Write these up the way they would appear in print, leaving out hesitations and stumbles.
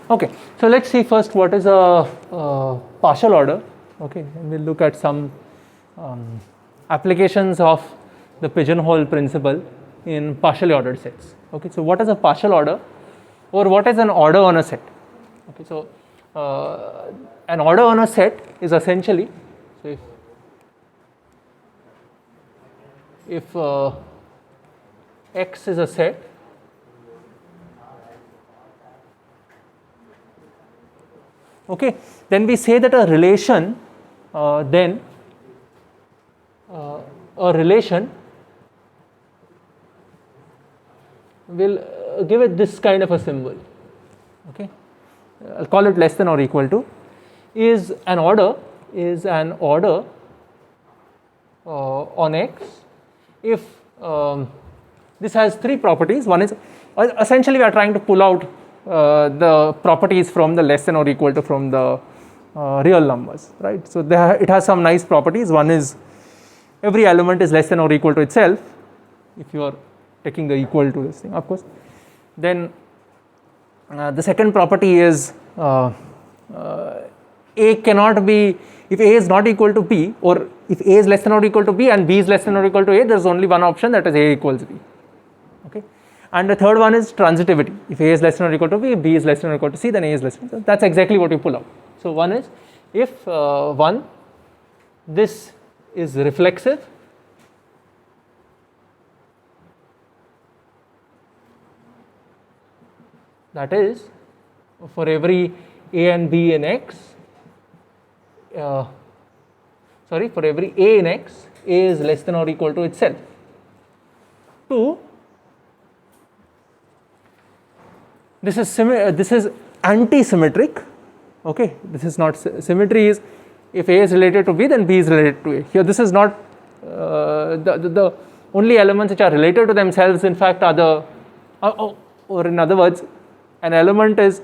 Okay, so let's see first what is a partial order. Okay, and we'll look at some applications of the pigeonhole principle in partially ordered sets. Okay, so what is a partial order, or what is an order on a set? Okay, so an order on a set is essentially, so if X is a set, okay, then we say that a relation will give it this kind of a symbol. Okay, I'll call it less than or equal to, is an order on X if this has three properties. One is essentially we are trying to pull out the properties from the less than or equal to from the real numbers, right? So it has some nice properties. One is every element is less than or equal to itself, if you are taking the equal to this thing, of course. Then the second property is A cannot be, if A is not equal to B, or if A is less than or equal to B and B is less than or equal to A, there is only one option, that is A equals B. Okay. And the third one is transitivity. If A is less than or equal to B, if B is less than or equal to C, then A is less than. So that's exactly what you pull out. So one is if this is reflexive, that is for every A and B in X, for every A in X, A is less than or equal to itself. 2, this is anti-symmetric. Okay, this is not symmetry. Is if A is related to B, then B is related to A. Here this is not the only elements which are related to themselves, in fact, are the or in other words, an element is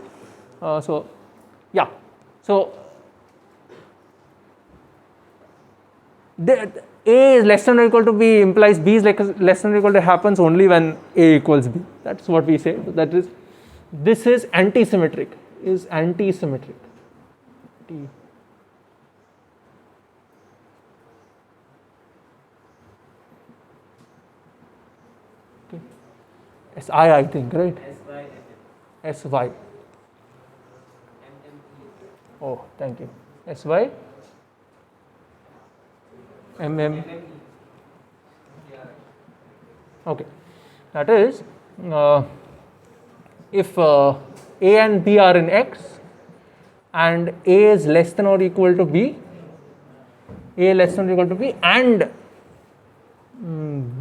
so A is less than or equal to B implies B is less than or equal to happens only when A equals B. That's what we say. That is, this is anti-symmetric. Is anti-symmetric. Okay. SI, I think, right? SY. Oh, thank you. SY. MM. Okay. That is, if A and B are in X and A is less than or equal to B, A less than or equal to B, and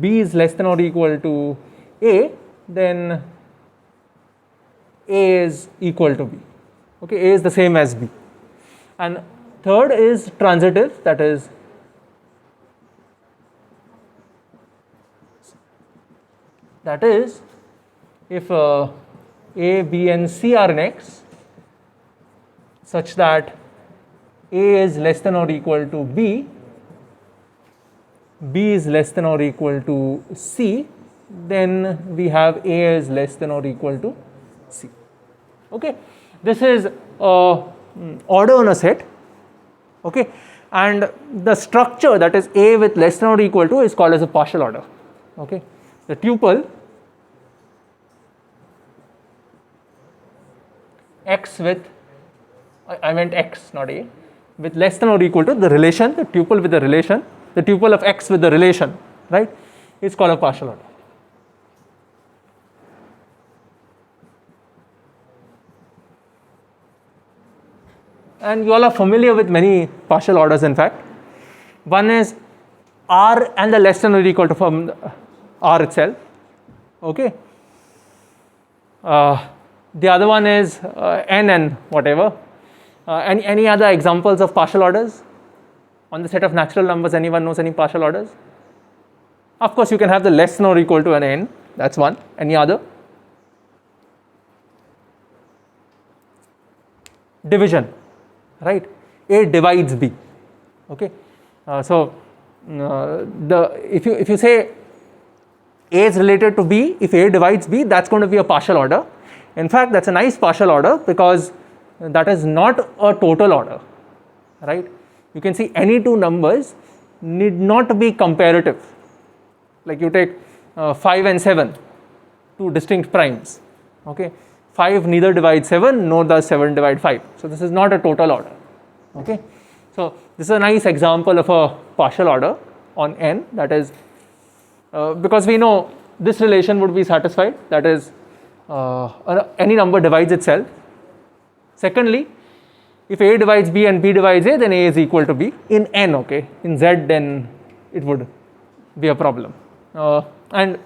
B is less than or equal to A, then A is equal to B. Okay, A is the same as B. And third is transitive, that is if A, B and C are in X such that A is less than or equal to B, B is less than or equal to C, then we have A is less than or equal to C. Okay, this is order on a set. Okay, and the structure, that is A with less than or equal to, is called as a partial order. Okay, the tuple X with, I meant X, not A, with less than or equal to the relation, the tuple with the relation, the tuple of X with the relation, right, is called a partial order. And you all are familiar with many partial orders, in fact. One is R and the less than or equal to from R itself. Okay. The other one is N and whatever. Any other examples of partial orders? On the set of natural numbers, anyone knows any partial orders? Of course, you can have the less than or equal to an N. That's one. Any other? Division. Right, A divides B. Okay, if you say A is related to B, if A divides B, that's going to be a partial order. In fact, that's a nice partial order because that is not a total order, right? You can see any two numbers need not be comparative. Like you take 5 and 7, two distinct primes, okay? 5 neither divides 7 nor does 7 divide 5. So this is not a total order, okay? So this is a nice example of a partial order on n, that is because we know this relation would be satisfied, that is any number divides itself. Secondly, if A divides B and B divides A, then A is equal to B in n, okay? In Z, then it would be a problem. And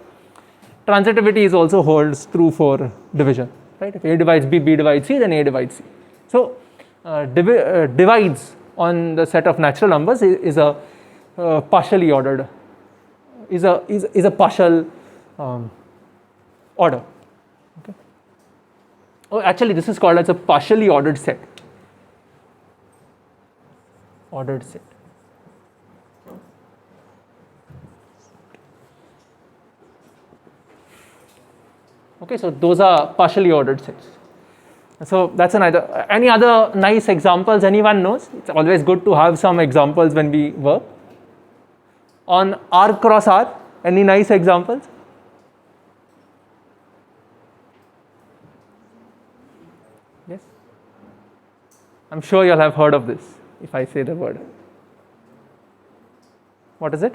transitivity is also holds true for division, right? If A divides B, B divides C, then A divides C. So divides on the set of natural numbers is a partially ordered, is a partial order. Okay. Oh, actually, this is called as a partially ordered set. Ordered set. Okay, so those are partially ordered sets. So that's another. Any other nice examples anyone knows? It's always good to have some examples when we work. On R cross R, any nice examples? Yes? I'm sure you'll have heard of this if I say the word. What is it?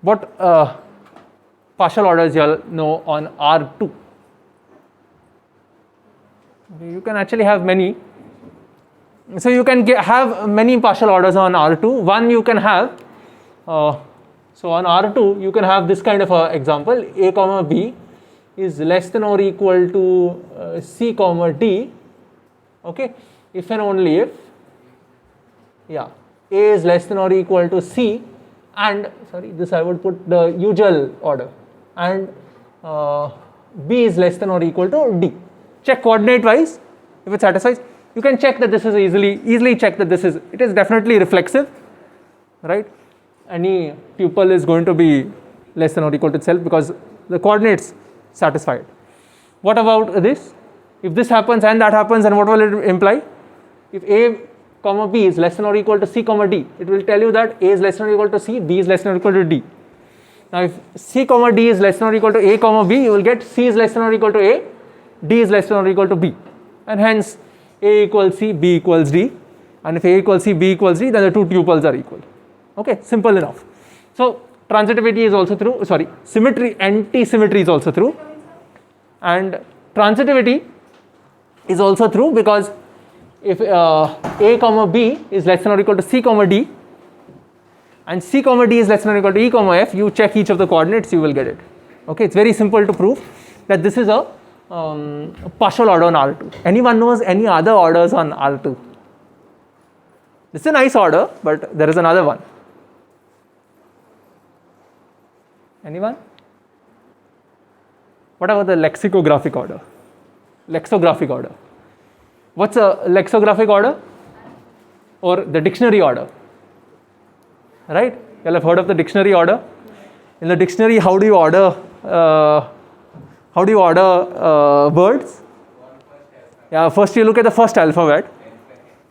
What partial orders you'll know on R2? You can actually have many. So you can have many partial orders on R2. One you can have, so on R2 you can have this kind of a example, A comma B is less than or equal to C comma D, okay, if and only if, yeah, A is less than or equal to C and, sorry, this I would put the usual order, and B is less than or equal to D. Check coordinate wise if it satisfies. You can check that this is easily check that it is definitely reflexive, right? Any tuple is going to be less than or equal to itself because the coordinates satisfied. What about this? If this happens and that happens, then what will it imply? If A comma B is less than or equal to C comma D, it will tell you that A is less than or equal to C, B is less than or equal to D. Now if C comma D is less than or equal to A comma B, you will get C is less than or equal to A, D is less than or equal to B, and hence A equals C, B equals D, and if A equals C, B equals D, then the two tuples are equal. Okay, simple enough. So transitivity is also true, sorry, symmetry, anti-symmetry is also true, and transitivity is also true because if A comma B is less than or equal to C comma D, and C comma D is less than or equal to E comma F, you check each of the coordinates, you will get it. Okay, it's very simple to prove that this is a partial order on R2. Anyone knows any other orders on R2? This is a nice order, but there is another one. Anyone? What about the lexicographic order? Lexographic order. What's a lexographic order? Or the dictionary order? Right? You all have heard of the dictionary order. In the dictionary, how do you order words? Yeah, first you look at the first alphabet,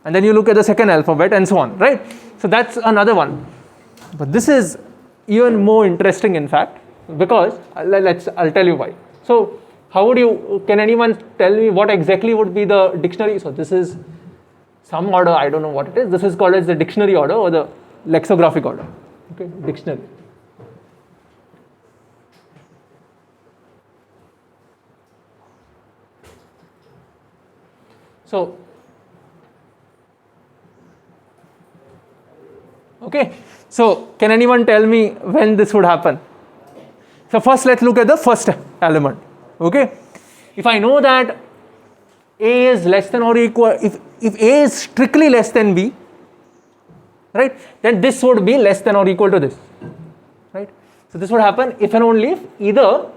and then you look at the second alphabet, and so on, right? So that's another one. But this is even more interesting, in fact, because I'll tell you why. So how would you? Can anyone tell me what exactly would be the dictionary? So this is some order. I don't know what it is. This is called as the dictionary order or the lexographic order. Okay, dictionary. So, okay, so can anyone tell me when this would happen? So first let's look at the first element, okay. If I know that A is less than or equal, if A is strictly less than B, right, then this would be less than or equal to this, right. So this would happen if and only if either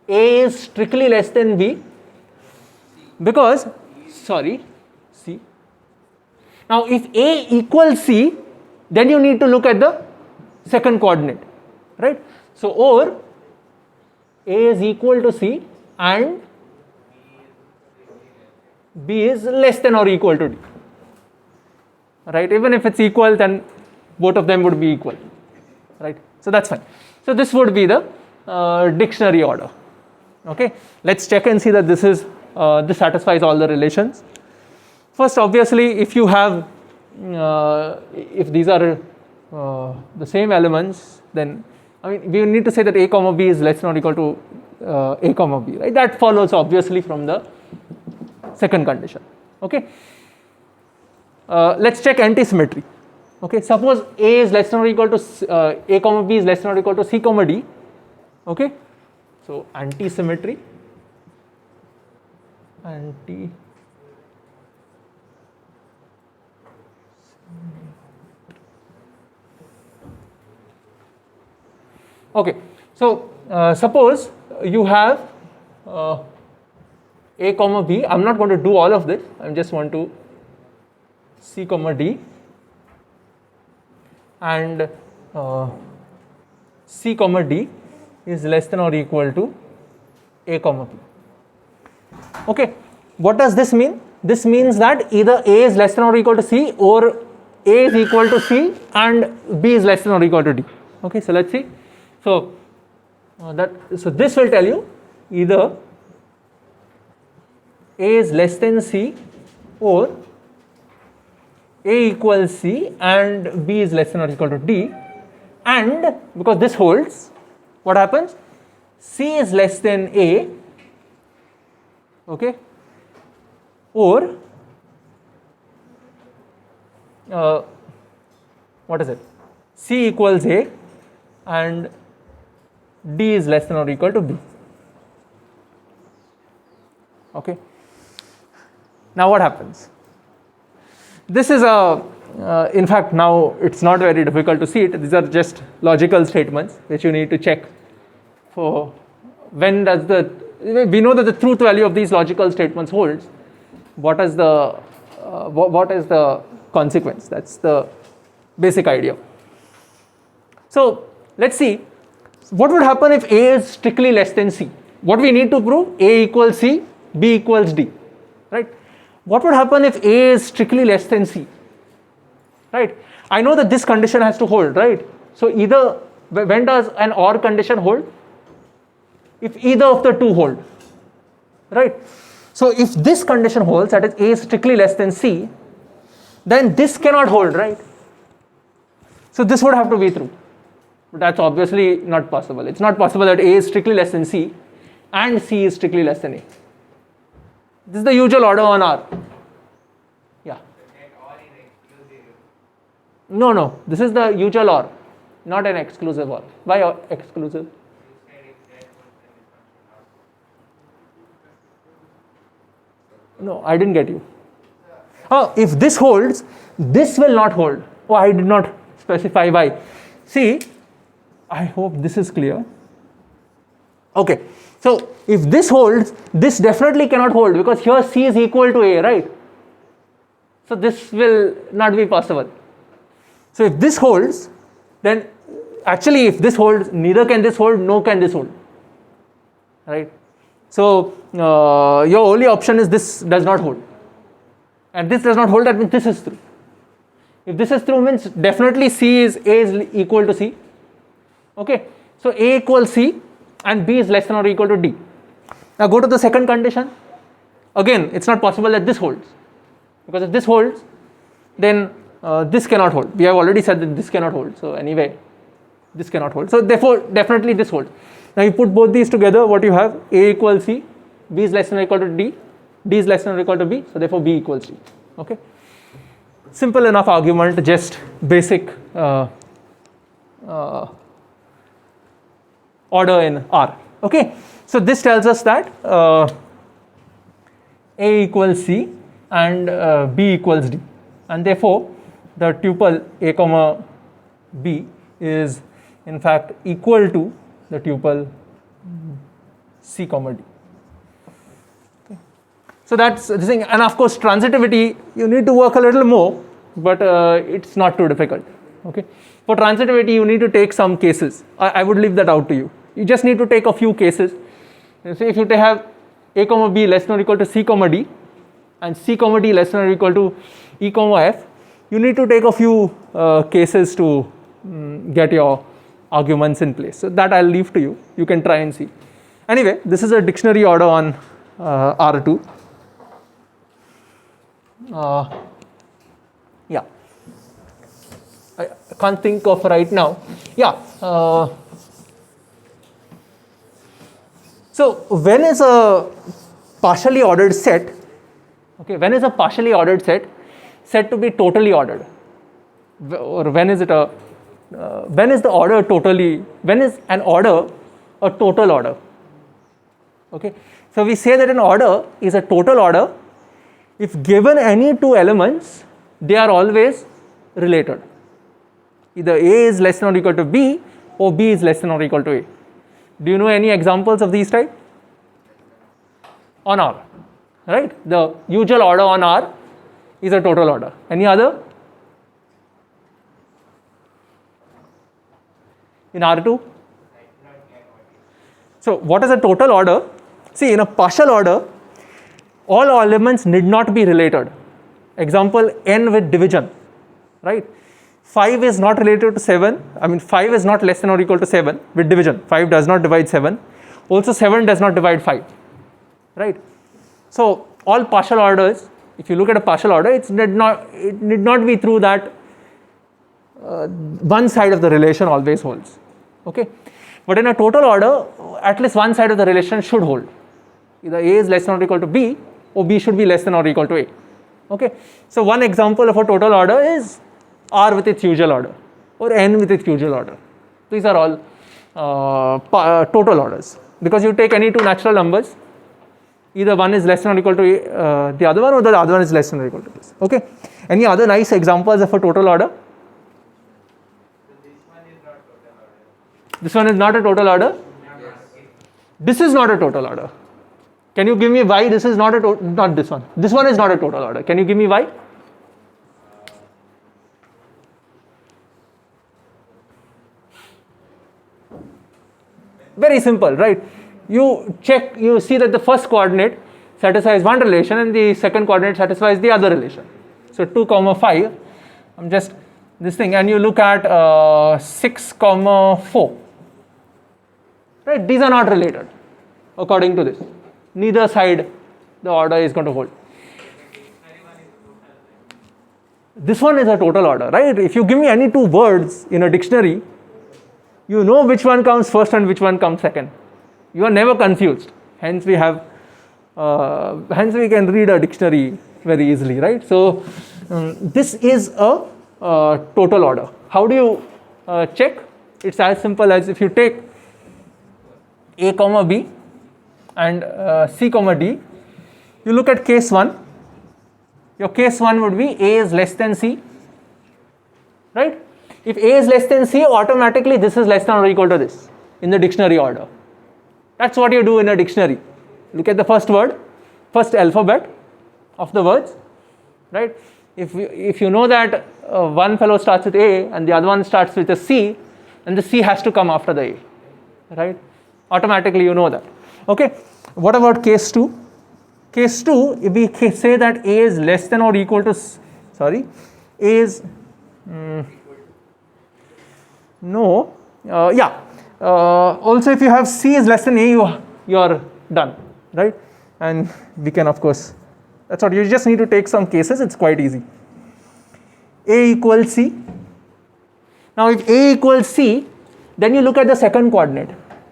A is strictly less than B, because, sorry, C. Now if A equals C, then you need to look at the second coordinate, right? So or A is equal to C and B is less than or equal to D, right? Even if it's equal, then both of them would be equal, right? So that's fine. So this would be the dictionary order. Okay, let's check and see that this satisfies all the relations. First, obviously, if you have if these are the same elements, then I mean we need to say that A comma B is less than or equal to A comma B, right? That follows obviously from the second condition. Okay, let's check antisymmetry. Okay, suppose A is less than or equal to A comma B is less than or equal to C comma D. Okay, so antisymmetry, okay, so suppose you have A comma B. I'm not going to do all of this. I just want to C comma D and C comma D is less than or equal to A comma B. Okay, what does this mean? This means that either A is less than or equal to C or A is equal to C and B is less than or equal to D. Okay, so let's see. So this will tell you either A is less than C or A equals C and B is less than or equal to D, and because this holds, what happens? C is less than A, okay, or what is it? C equals A and D is less than or equal to B. Okay. Now what happens? This is in fact now it's not very difficult to see it. These are just logical statements which you need to check for when does we know that the truth value of these logical statements holds. What is the consequence? That's the basic idea. So let's see what would happen if A is strictly less than C. What we need to prove? A equals C, B equals D, right? What would happen if A is strictly less than C, right? I know that this condition has to hold, right? So either, when does an OR condition hold? If either of the two hold, right? So if this condition holds, that is A is strictly less than C, then this cannot hold, right? So this would have to be true. But that's obviously not possible. It's not possible that A is strictly less than C and C is strictly less than A. This is the usual order on R. Yeah. No. This is the usual OR, not an exclusive OR. Why exclusive? No, I didn't get you. Oh, if this holds, this will not hold. Oh, I did not specify why. See, I hope this is clear. Okay, so if this holds, this definitely cannot hold because here C is equal to A, right? So this will not be possible. So if this holds, then actually if this holds, neither can this hold, nor can this hold, right? So your only option is this does not hold, and this does not hold, that means this is true. If this is true, means definitely A is equal to C. Okay, so A equals C and B is less than or equal to D. Now go to the second condition. Again, it's not possible that this holds, because if this holds, then this cannot hold. We have already said that this cannot hold. So anyway, this cannot hold. So therefore, definitely this holds. Now you put both these together, what you have? A equals C, B is less than or equal to D, D is less than or equal to B, so therefore B equals D. Okay. Simple enough argument, just basic order in R. Okay. So this tells us that A equals C and B equals D, and therefore the tuple A comma B is in fact equal to the tuple C comma D. Okay. So that's the thing, and of course transitivity you need to work a little more, but it's not too difficult. Okay. For transitivity, you need to take some cases. I would leave that out to you. You just need to take a few cases. So if you have a comma b less than or equal to c comma d, and c comma d less than or equal to e comma f, you need to take a few cases to get your arguments in place. So that I'll leave to you. You can try and see. Anyway, this is a dictionary order on R2. Yeah. I can't think of right now. Yeah. So when is a partially ordered set, okay, when is a partially ordered set said to be totally ordered? Or when is it when is the order totally, when is an order a total order? Okay. So we say that an order is a total order if given any two elements, they are always related. Either A is less than or equal to B or B is less than or equal to A. Do you know any examples of these type? On R, right? The usual order on R is a total order. Any other? In R2? So what is a total order? See, in a partial order, all elements need not be related. Example, n with division, right? 5 is not related to 7. I mean, 5 is not less than or equal to 7 with division. 5 does not divide 7. Also, 7 does not divide 5, right? So all partial orders, if you look at a partial order, it need not be through that one side of the relation always holds. Okay, but in a total order, at least one side of the relation should hold. Either A is less than or equal to B, or B should be less than or equal to A. Okay, so one example of a total order is R with its usual order, or N with its usual order. These are all total orders, because you take any two natural numbers, either one is less than or equal to the other one, or the other one is less than or equal to this. Okay, any other nice examples of a total order? This one is not a total order. This is not a total order. Can you give me why this is not not this one? This one is not a total order. Can you give me why? Very simple, right? You check, you see that the first coordinate satisfies one relation and the second coordinate satisfies the other relation. So 2, 5, I'm just this thing, and you look at 6, 4. Right? These are not related according to this. Neither side the order is going to hold. This one is a total order, right? If you give me any two words in a dictionary, you know which one comes first and which one comes second. You are never confused. Hence we have, hence we can read a dictionary very easily, right? So this is a total order. How do you check? It's as simple as if you take A comma B and C comma D, you look at case 1. Your case 1 would be A is less than C, right? If A is less than C, automatically this is less than or equal to this in the dictionary order. That's what you do in a dictionary. Look at the first word, first alphabet of the words, right? If you know that one fellow starts with A and the other one starts with a C, and the C has to come after the A, right? Automatically you know that. Okay, what about case 2? Case 2, if we say that A is less than or equal to, sorry, A is, no, yeah, also if you have C is less than A, you are done, right? And we can of course, that's what, you just need to take some cases, it's quite easy. A equals C. Now if A equals C, then you look at the second coordinate.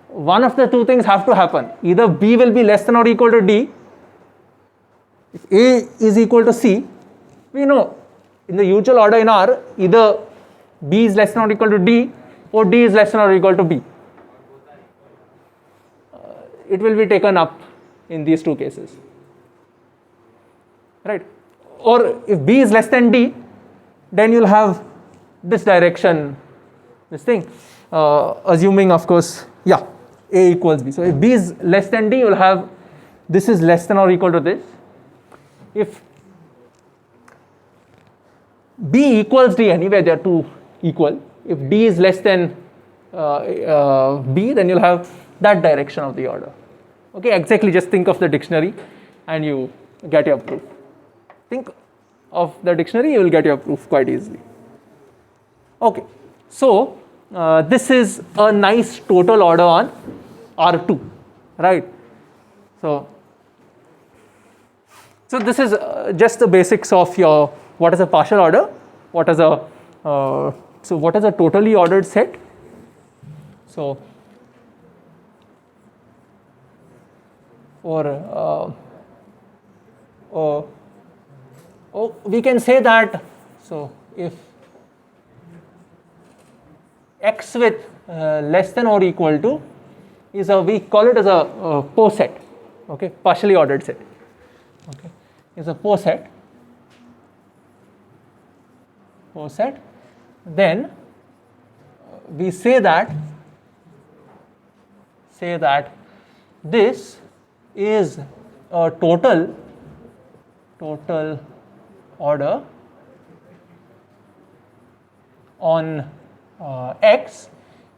One of the two things have to happen. Either B will be less than or equal to D. If A is equal to C, we know in the usual order in R, either B is less than or equal to D or D is less than or equal to B. It will be taken up in these two cases, right? Or if B is less than D, then you'll have this direction, this thing, assuming of course, yeah, A equals B. So if B is less than D, you'll have this is less than or equal to this. If B equals D, anyway they are two equal, if D is less than B, then you'll have that direction of the order. Okay, exactly, just think of the dictionary and you get your proof. Think of the dictionary, you will get your proof quite easily. Okay, so this is a nice total order on R2, right? So this is just the basics of your what is a partial order, what is a what is a totally ordered set. So or we can say that, so if x with less than or equal to is a, we call it as a poset, okay, partially ordered set, okay, is a poset, then we say that this is a total order on X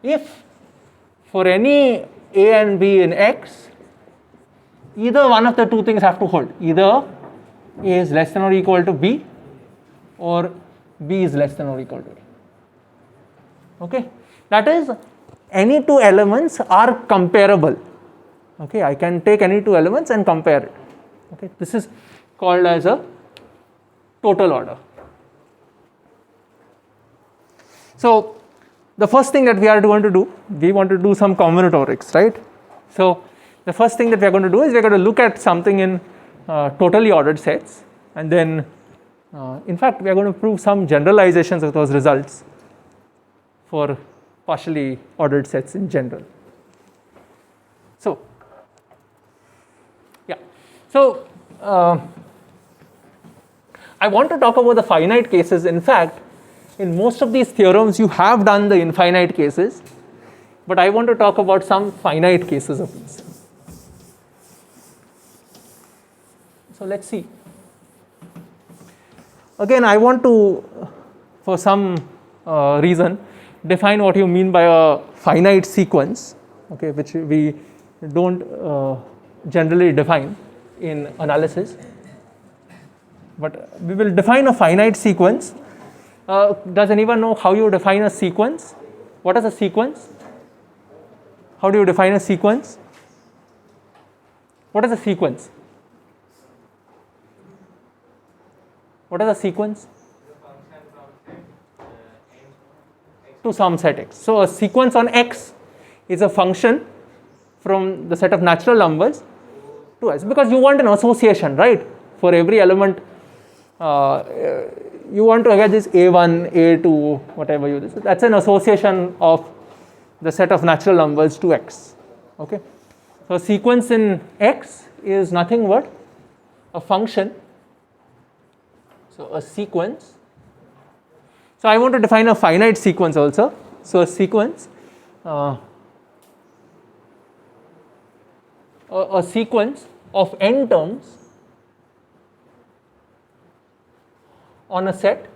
if for any A and B in X, either one of the two things have to hold. Either A is less than or equal to B, or B is less than or equal to A. Okay, that is, any two elements are comparable. Okay, I can take any two elements and compare it. Okay, this is called as a total order. So the first thing that we are going to do, we want to do some combinatorics, right? So the first thing that we are going to do is we are going to look at something in totally ordered sets, and then in fact we are going to prove some generalizations of those results for partially ordered sets in general. So yeah, so I want to talk about the finite cases. In fact, in most of these theorems you have done the infinite cases, but I want to talk about some finite cases of these. So let's see. Again, I want to, for some reason, define what you mean by a finite sequence, okay, which we don't generally define in analysis, but we will define a finite sequence. Does anyone know how you define a sequence? What is a sequence? How do you define a sequence? What is a sequence? What is a sequence? To some set x. So a sequence on x is a function from the set of natural numbers to s, because you want an association, right? For every element, you want to get this a1, a2, whatever you this. That's an association of the set of natural numbers to x. Okay. So a sequence in x is nothing but a function. So a sequence. So I want to define a finite sequence also. So a sequence, a sequence of n terms on a set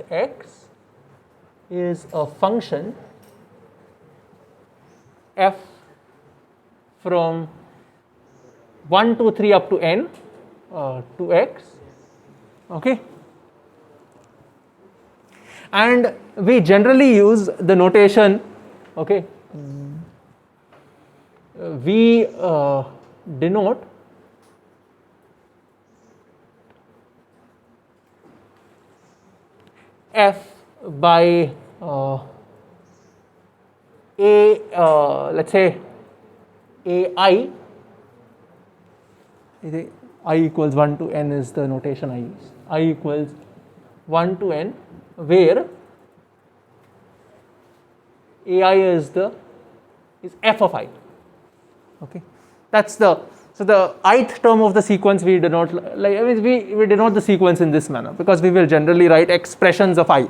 x is a function f from 1 to 3 up to n to x, okay, and we generally use the notation, okay, we denote f by let's say ai, I equals 1 to n is the notation I use, I equals 1 to n, where ai is f of I, okay, that's the, so the ith term of the sequence we denote, like I mean we denote the sequence in this manner, because we will generally write expressions of I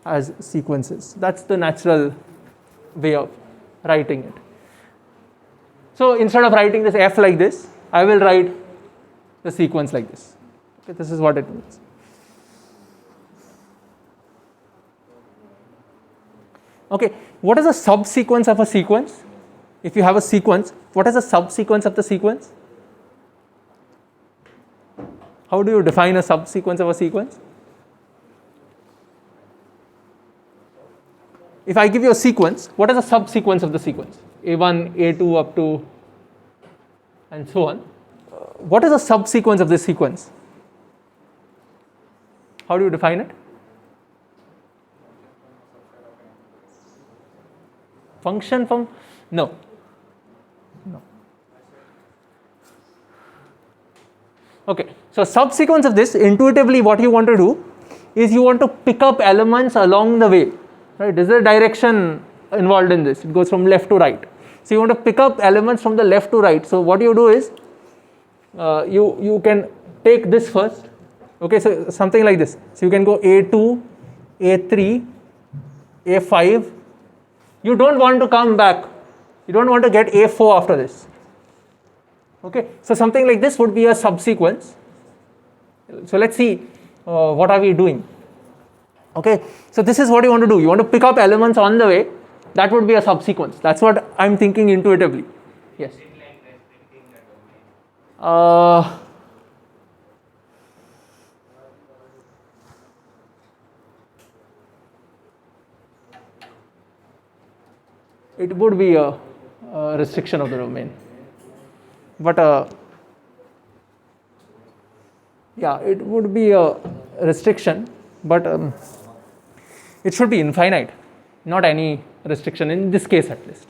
as sequences. That's the natural way of writing it. So instead of writing this f like this, I will write the sequence like this. Okay, this is what it means. Okay, what is a subsequence of a sequence? If you have a sequence, what is a subsequence of the sequence? How do you define a subsequence of a sequence? If I give you a sequence, what is a subsequence of the sequence? A1, A2 up to and so on. What is a subsequence of this sequence? How do you define it? Function from, no. Okay, so subsequence of this, intuitively what you want to do is you want to pick up elements along the way, right? There's a direction involved in this, it goes from left to right. So you want to pick up elements from the left to right. So what you do is, you can take this first, okay, so something like this. So you can go A2, A3, A5. You don't want to come back, you don't want to get A4 after this. Okay, so something like this would be a subsequence. So let's see what are we doing. Okay, so this is what you want to do. You want to pick up elements on the way. That would be a subsequence. That's what I'm thinking intuitively. Yes. It would be a restriction of the domain. But yeah, it would be a restriction, but it should be infinite, not any restriction in this case at least,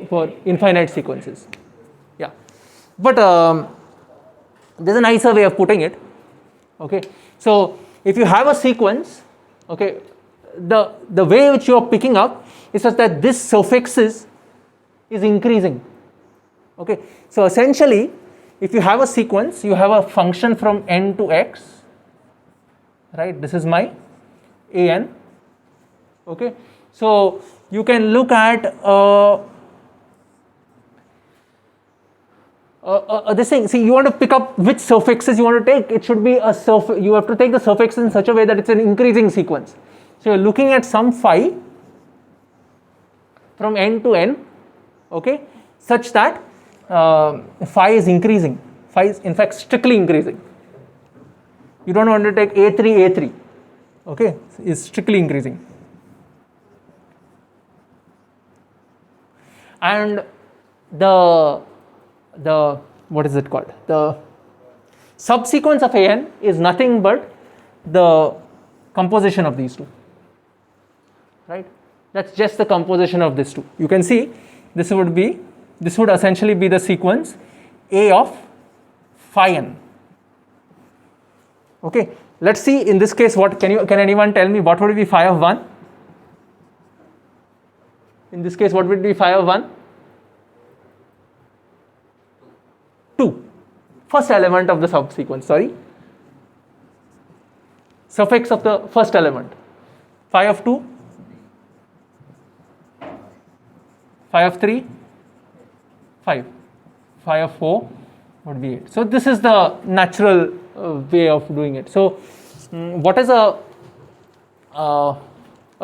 for infinite sequences. Yeah, but there's a nicer way of putting it. Okay, so if you have a sequence, okay, the way which you are picking up is such that this suffixes is increasing. Okay, so essentially, if you have a sequence, you have a function from n to x, right? This is my an. Okay, so you can look at this thing. See, you want to pick up which suffixes you want to take. It should be a you have to take the suffix in such a way that it's an increasing sequence. So you're looking at some phi from n to n, okay, such that phi is increasing. Phi is in fact strictly increasing. You don't want to take A3, okay, is strictly increasing. And the what is it called? The subsequence of an is nothing but the composition of these two, right? That's just the composition of these two. You can see this would essentially be the sequence A of phi n. Okay, let's see in this case what can anyone tell me what would be phi of 1? In this case, what would be phi of 1? 2. First element of the subsequence, sorry. Suffix of the first element. Phi of 2. Phi of 3. 5. Phi of 4 would be 8. So this is the natural way of doing it. So what is a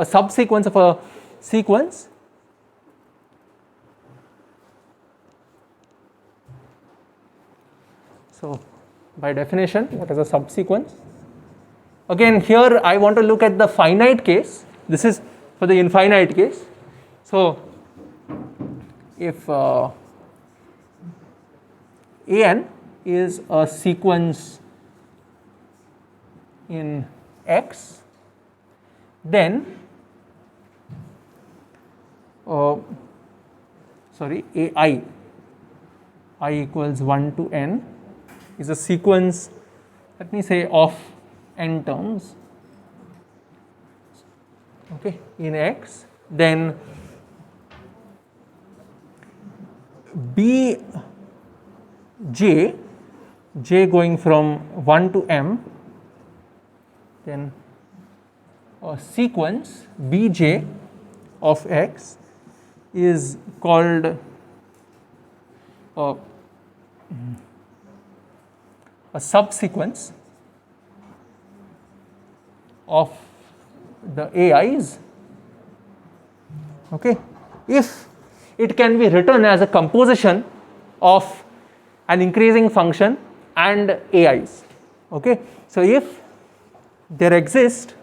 subsequence of a sequence? So by definition, what is a subsequence? Again, here I want to look at the finite case. This is for the infinite case. So if an is a sequence in X, then ai equals 1 to n is a sequence, let me say, of n terms, okay, in X, then j going from 1 to m, then a sequence bj of X is called a subsequence of the AIs Okay, if it can be written as a composition of an increasing function and AIs. Okay, so if there exists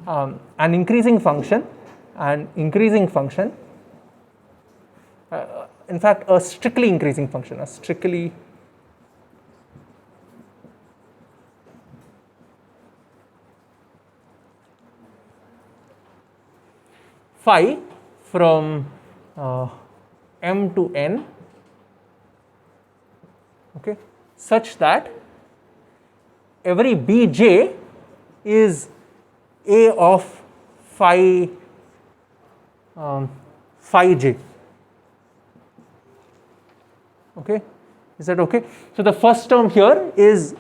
an increasing function and increasing function, in fact a strictly increasing function, a strictly phi from m to n, okay, such that every bj is a of phi phi j. Okay, is that okay? So the first term here is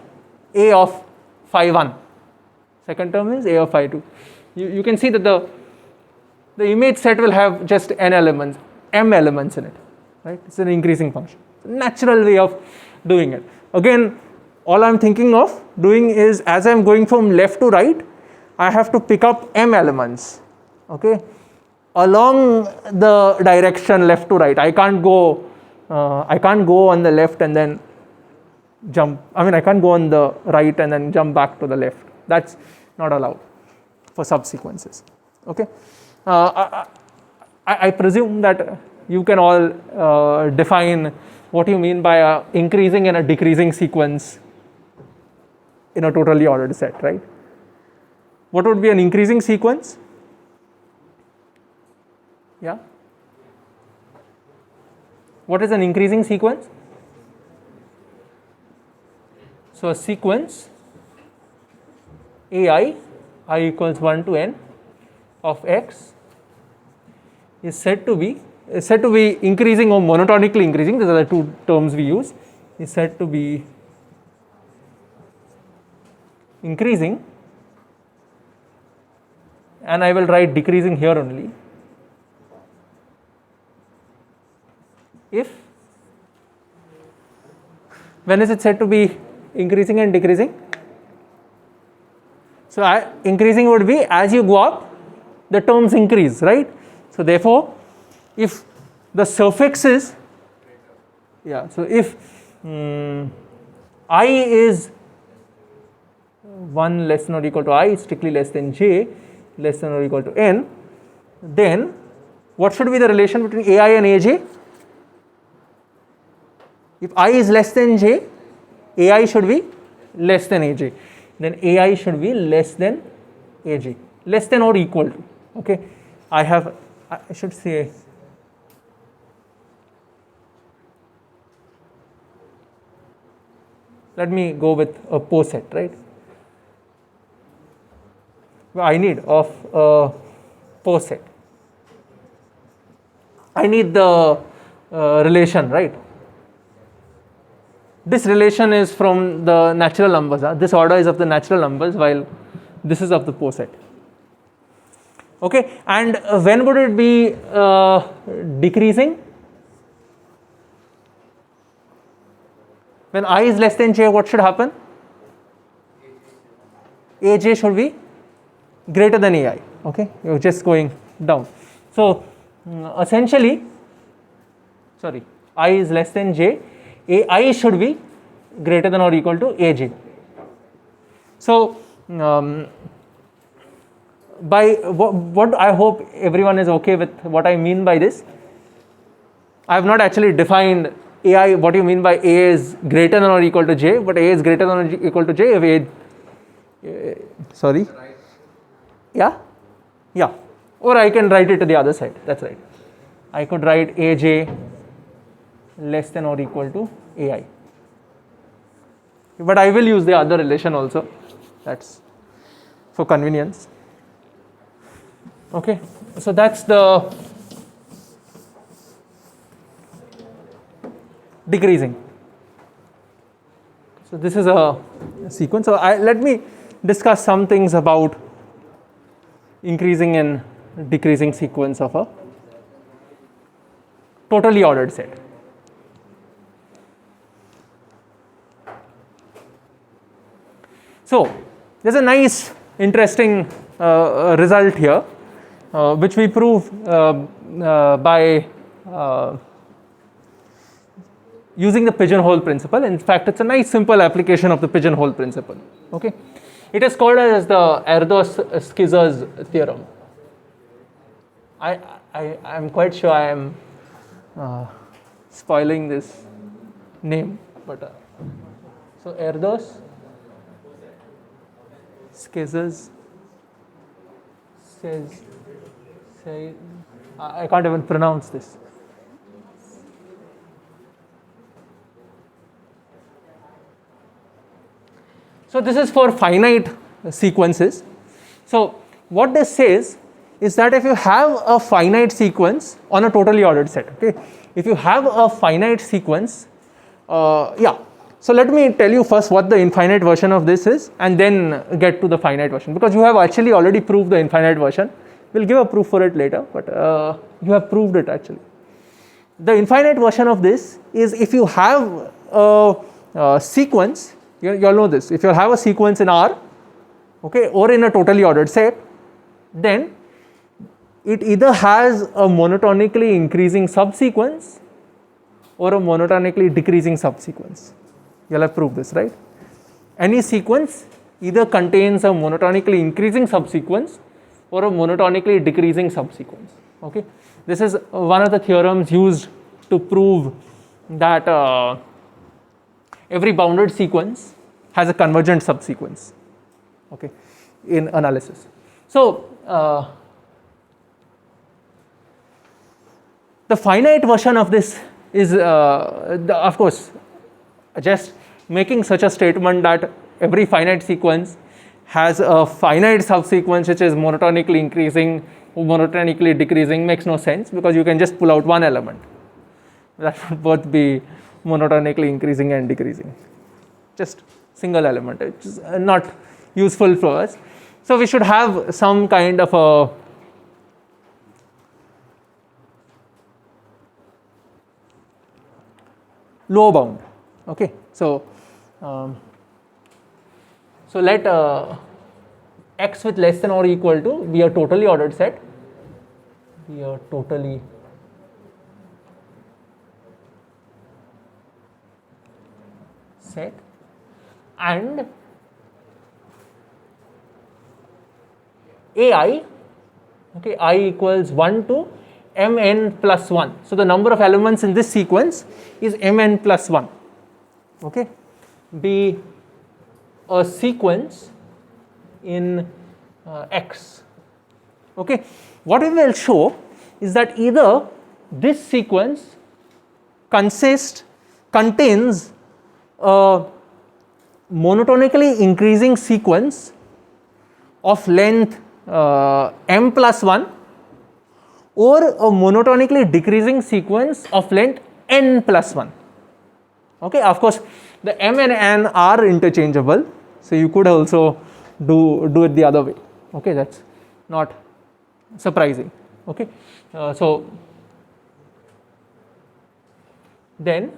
a of phi 1, second term is a of phi 2. You can see that the image set will have just n elements, m elements in it, right? It's an increasing function. Natural way of doing it. Again, all I'm thinking of doing is, as I'm going from left to right, I have to pick up m elements, okay, along the direction left to right. I can't go on the left and then jump. I mean, I can't go on the right and then jump back to the left. That's not allowed for subsequences. Okay. I presume that you can all define what you mean by a increasing and a decreasing sequence in a totally ordered set, right? What would be an increasing sequence? Yeah? What is an increasing sequence? So a sequence ai, I equals 1 to n of x is said to be increasing or monotonically increasing. These are the two terms we use. Is said to be increasing, and I will write decreasing here only if, when is it said to be increasing and decreasing? So increasing would be as you go up, the terms increase, right? So therefore, if the suffix is, yeah, so if I is 1 less than or equal to I, strictly less than j, less than or equal to n, then what should be the relation between ai and aj? If I is less than j, ai should be less than aj, then ai should be less than aj, less than or equal to. Okay, I should say, let me go with a poset, right? I need of a poset. I need the relation, right? This relation is from the natural numbers. This order is of the natural numbers, while this is of the poset. Okay, and when would it be decreasing? When I is less than j, what should happen? aj should be greater than ai. Okay, you're just going down. So essentially, sorry, I is less than j, ai should be greater than or equal to aj. So by what I hope everyone is okay with what I mean by this. I have not actually defined ai, what you mean by a is greater than or equal to j, but a is greater than or equal to j if a, sorry, yeah, or I can write it to the other side. That's right, I could write aj less than or equal to ai, but I will use the other relation also, that's for convenience. Okay, so that's the decreasing. So this is a sequence. So let me discuss some things about increasing and decreasing sequence of a totally ordered set. So there's a nice interesting result here, which we prove by using the pigeonhole principle. In fact, it's a nice simple application of the pigeonhole principle. Okay, it is called as the Erdos-Szekeres theorem. I'm quite sure I am spoiling this name, but so Erdos-Szekeres says, I can't even pronounce this. So this is for finite sequences. So what this says is that if you have a finite sequence on a totally ordered set, okay, if you have a finite sequence, so let me tell you first what the infinite version of this is and then get to the finite version, because you have actually already proved the infinite version. We'll give a proof for it later, but you have proved it actually. The infinite version of this is if you have a sequence, you all know this, if you have a sequence in R, okay, or in a totally ordered set, then it either has a monotonically increasing subsequence or a monotonically decreasing subsequence. You all have proved this, right? Any sequence either contains a monotonically increasing subsequence or a monotonically decreasing subsequence. Okay, this is one of the theorems used to prove that every bounded sequence has a convergent subsequence, okay, in analysis. So the finite version of this is of course just making such a statement that every finite sequence has a finite subsequence which is monotonically increasing or monotonically decreasing makes no sense, because you can just pull out one element that would both be monotonically increasing and decreasing, just single element, which is not useful for us. So we should have some kind of a lower bound. Okay, so let x with less than or equal to be a totally ordered set, be a totally set, and ai, okay, I equals 1 to mn plus 1. So the number of elements in this sequence is mn plus 1. Okay, be a sequence in X. Okay, what we will show is that either this sequence contains a monotonically increasing sequence of length m plus 1 or a monotonically decreasing sequence of length n plus 1. Okay, of course the m and n are interchangeable, so you could also do it the other way. Okay, that's not surprising. Okay, so then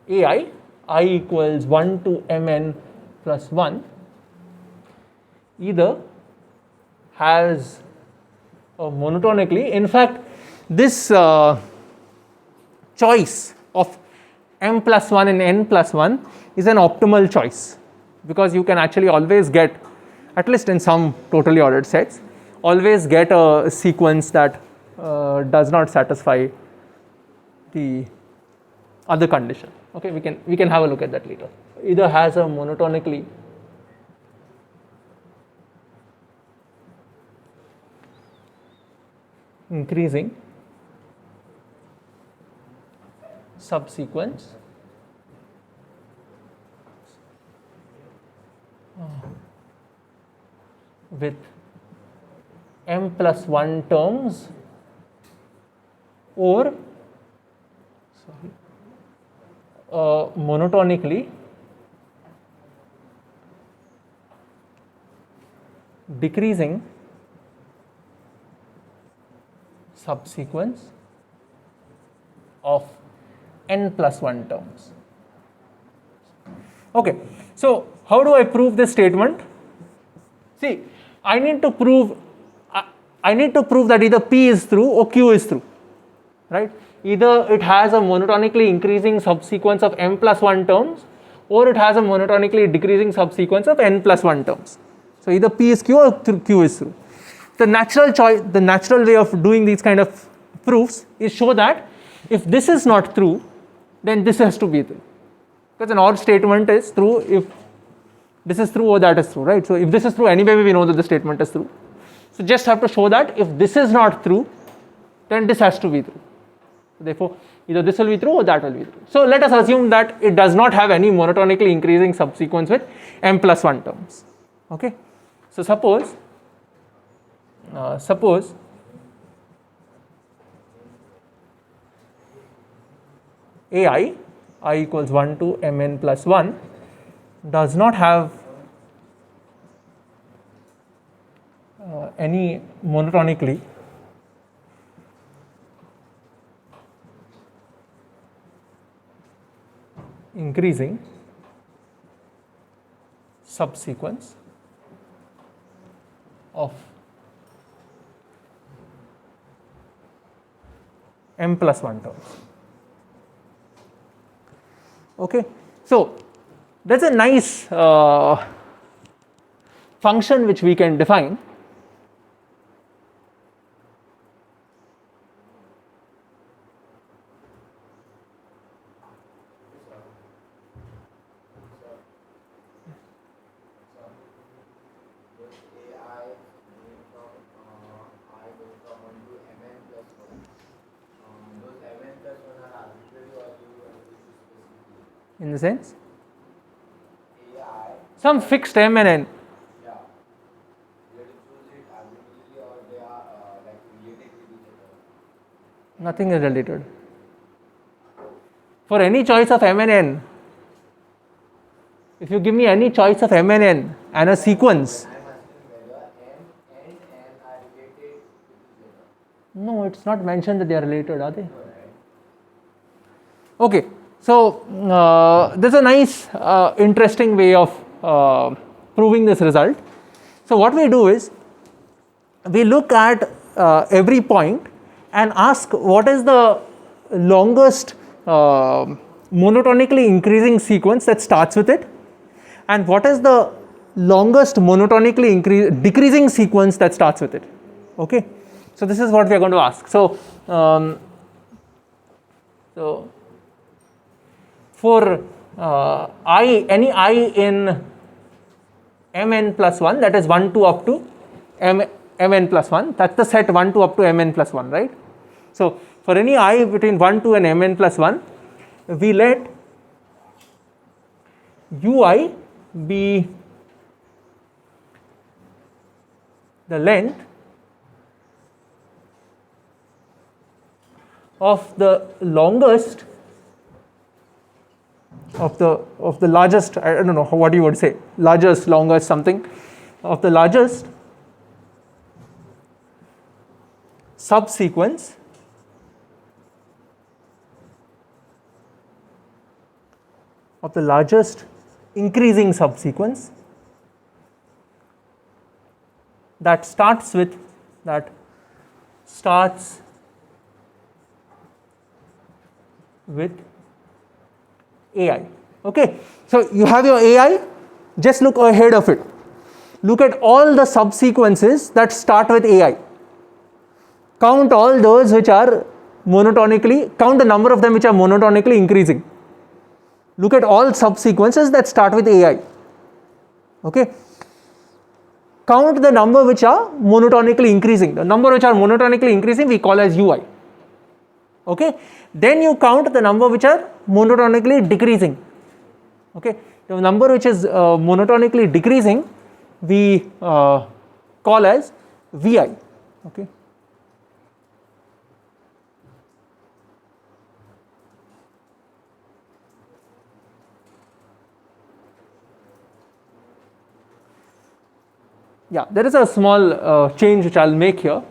ai, I equals 1 to mn plus 1 either has a monotonically, in fact this choice of m plus 1 and n plus 1 is an optimal choice, because you can actually always get, at least in some totally ordered sets, always get a sequence that does not satisfy the other condition. Okay, we can have a look at that later. Either has a monotonically increasing subsequence with m plus 1 terms, or monotonically decreasing subsequence of n plus 1 terms. Okay, so how do I prove this statement? See, I need to prove that either P is true or Q is true, right? Either it has a monotonically increasing subsequence of m plus 1 terms, or it has a monotonically decreasing subsequence of n plus 1 terms. So either P is Q or Q is true. The natural way of doing these kind of proofs is show that if this is not true, then this has to be true. Because an OR statement is true if this is true or that is true, right? So if this is true, anyway we know that the statement is true. So just have to show that if this is not true, then this has to be true. Therefore, either this will be true or that will be true. So let us assume that it does not have any monotonically increasing subsequence with m plus 1 terms. Okay. So suppose ai equals 1 to mn plus 1 does not have any monotonically increasing subsequence of m plus 1 terms. Okay, so that's a nice function which we can define. In the sense, some fixed m and n. Nothing is related. For any choice of m and n, if you give me any choice of m and n and a sequence, no, it's not mentioned that they are related, are they? Okay. So there's a nice interesting way of proving this result. So what we do is we look at every point and ask what is the longest monotonically increasing sequence that starts with it, and what is the longest monotonically decreasing sequence that starts with it. Okay, so this is what we are going to ask. So for any I in mn plus 1, that is 1 2 up to mn plus 1, that's the set 1 2 up to mn plus 1, right? So for any I between 1 2 and mn plus 1, we let ui be the length of the longest of the largest, I don't know what you would say, largest, longest, something, of the largest subsequence of the largest increasing subsequence that starts with ai. Okay, so you have your ai, just look ahead of it, look at all the subsequences that start with ai, count all those which are monotonically, count the number of them which are monotonically increasing, look at all subsequences that start with ai. Okay, count the number which are monotonically increasing, the number which are monotonically increasing we call as ui. Okay, then you count the number which are monotonically decreasing. Okay, the number which is monotonically decreasing we call as vi. Okay, yeah, there is a small change which I will make here.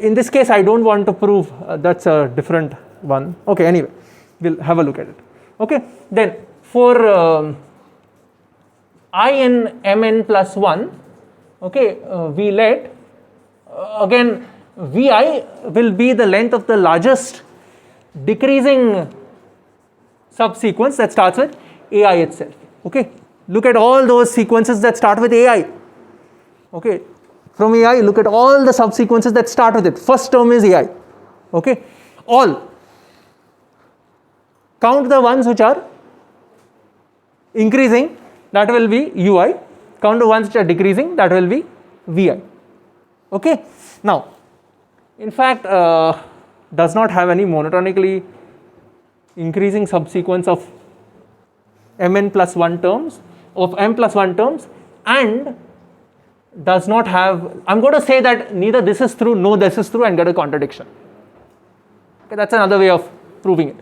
In this case I don't want to prove that's a different one. Okay, anyway, we'll have a look at it. Okay, then for I in mn plus 1, okay, we let again Vi will be the length of the largest decreasing subsequence that starts with Ai itself. Okay, look at all those sequences that start with Ai. Okay, from Ai, look at all the subsequences that start with it. First term is Ai. Okay, all. Count the ones which are increasing, that will be Ui. Count the ones which are decreasing, that will be Vi. Okay, now, in fact, does not have any monotonically increasing subsequence of mn plus 1 terms, of m plus 1 terms, and does not have, I'm going to say that neither this is true, no this is true, and get a contradiction. Okay, that's another way of proving it.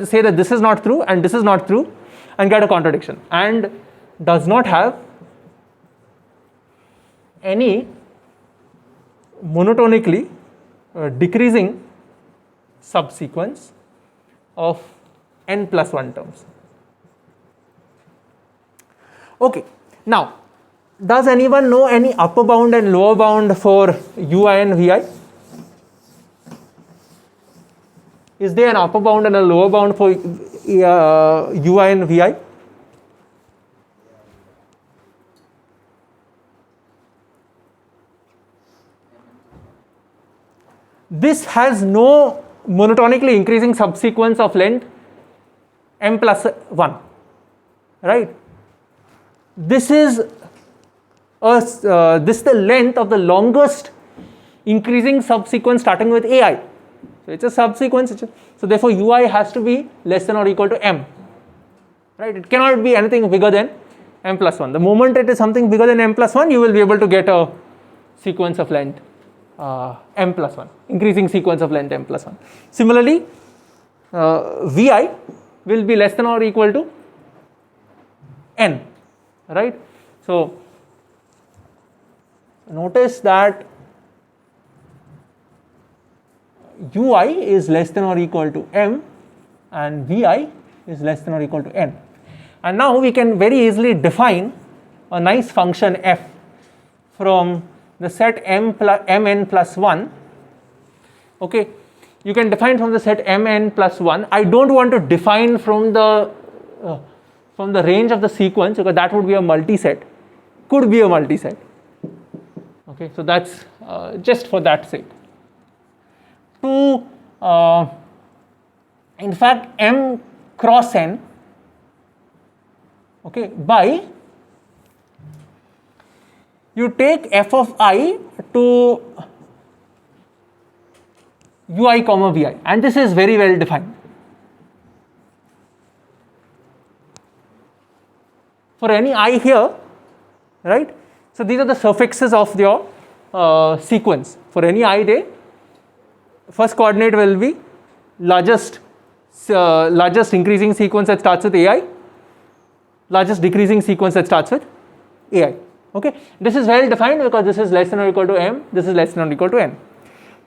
Say that this is not true and this is not true, and get a contradiction, and does not have any monotonically decreasing subsequence of n plus 1 terms. Okay, now does anyone know any upper bound and lower bound for Ui and Vi? Is there an upper bound and a lower bound for Ui and Vi? This has no monotonically increasing subsequence of length m plus 1, right? This is the length of the longest increasing subsequence starting with Ai. So it's a subsequence. So therefore Ui has to be less than or equal to m, right? It cannot be anything bigger than m plus 1. The moment it is something bigger than m plus 1, you will be able to get a sequence of length m plus 1, increasing sequence of length m plus 1. Similarly, Vi will be less than or equal to n, right? So notice that Ui is less than or equal to m and Vi is less than or equal to n. And now we can very easily define a nice function f from the set mn plus 1. Okay, you can define from the set mn plus 1. I don't want to define from the range of the sequence, because that would be a multi-set, could be a multi-set. Okay, so that's just for that sake. To in fact m cross n, okay, by you take f of I to Ui comma Vi, and this is very well defined. For any I here, right? So these are the suffixes of your sequence. For any I there, first coordinate will be largest increasing sequence that starts with Ai, largest decreasing sequence that starts with Ai. Okay, this is well defined because this is less than or equal to m, this is less than or equal to n.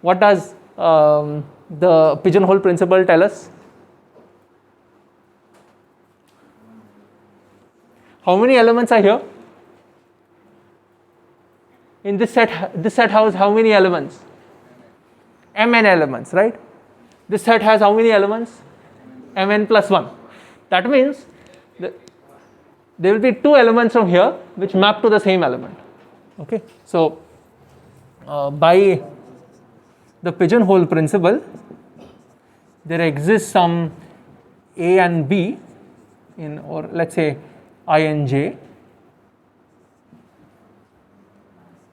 What does the pigeonhole principle tell us? How many elements are here? In this set has how many elements? Mn elements, right? This set has how many elements? Mn plus 1. That means there will be 2 elements from here which map to the same element. Okay, so by the pigeonhole principle, there exists some A and B in, or let's say I and J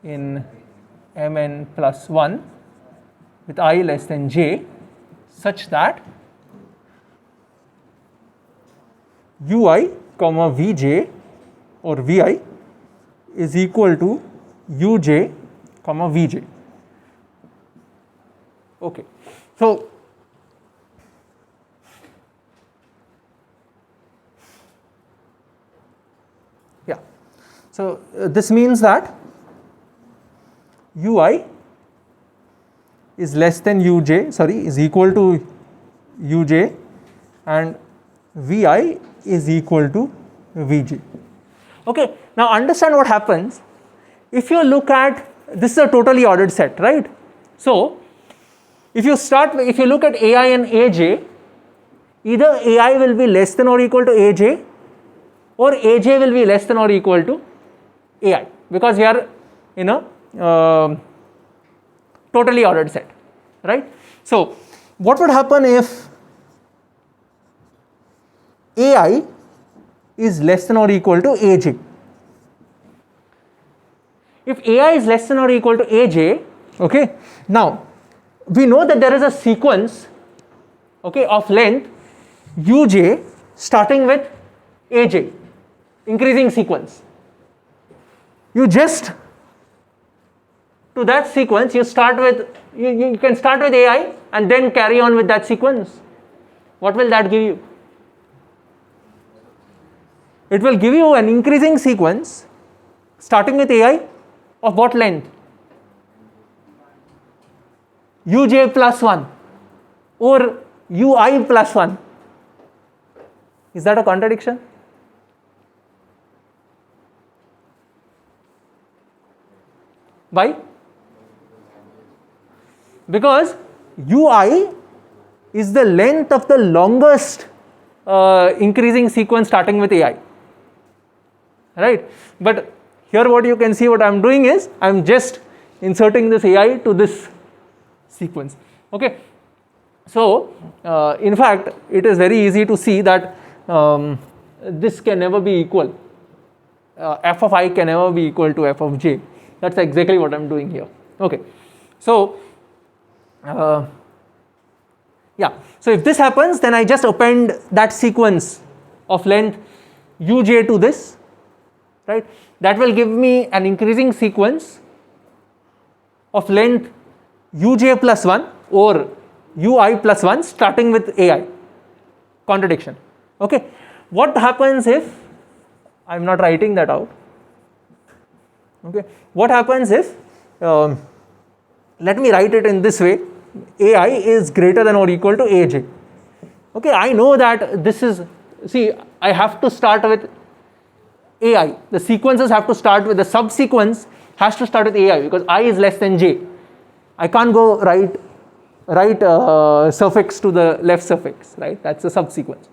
in Mn plus 1 with I less than J, such that Ui comma Vj or Vi is equal to Uj comma Vj. Okay, so yeah, so this means that Ui is less than Uj, is equal to Uj, and Vi is equal to Vj. Okay, now understand what happens if you look at, this is a totally ordered set, right? So if you look at ai and aj, either ai will be less than or equal to aj, or aj will be less than or equal to ai, because we are in a totally ordered set, right? So what would happen if ai is less than or equal to aj? If ai is less than or equal to aj, okay, now we know that there is a sequence, okay, of length uj starting with aj, increasing sequence. You just, to that sequence, you start with, you can start with ai and then carry on with that sequence. What will that give you? It will give you an increasing sequence starting with ai of what length? uj plus 1 or ui plus 1. Is that a contradiction? Why? Because ui is the length of the longest increasing sequence starting with ai, right? But here what you can see, what I am doing is I am just inserting this ai to this sequence, okay. So in fact it is very easy to see that this can never be equal, f of I can never be equal to f of j. That's exactly what I am doing here, okay. So yeah, so if this happens, then I just append that sequence of length uj to this, right? That will give me an increasing sequence of length uj plus 1 or ui plus 1 starting with ai. Contradiction, okay. What happens if, I am not writing that out, okay. What happens if, let me write it in this way, ai is greater than or equal to aj, okay. I know that this is, see, I have to start with ai, the sequences have to start with, the subsequence has to start with ai because I is less than j. I can't go right suffix to the left suffix, right? That's a subsequence.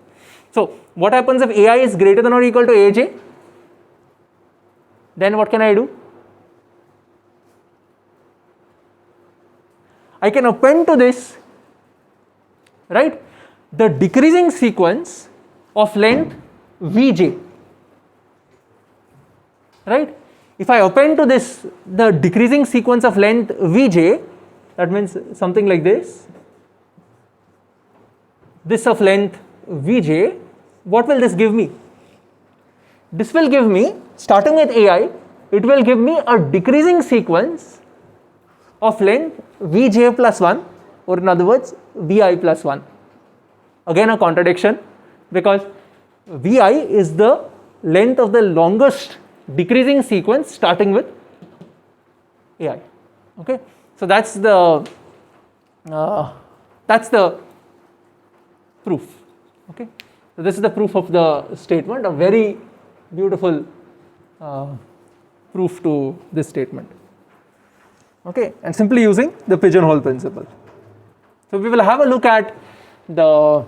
So what happens if ai is greater than or equal to aj? Then what can I do? I can append to this, right, the decreasing sequence of length vj, right? If I append to this the decreasing sequence of length vj, that means something like this of length vj, what will this give me? This will give me, starting with ai, it will give me a decreasing sequence of length vj plus 1, or in other words vi plus 1. Again a contradiction, because vi is the length of the longest decreasing sequence starting with ai, okay. So that's the proof, okay. So this is the proof of the statement, a very beautiful proof to this statement, okay, and simply using the pigeonhole principle. So we will have a look at the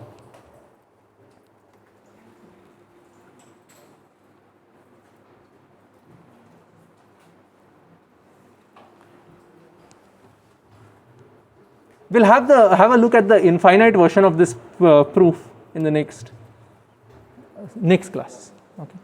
we'll have a look at the infinite version of this proof in the next class, okay.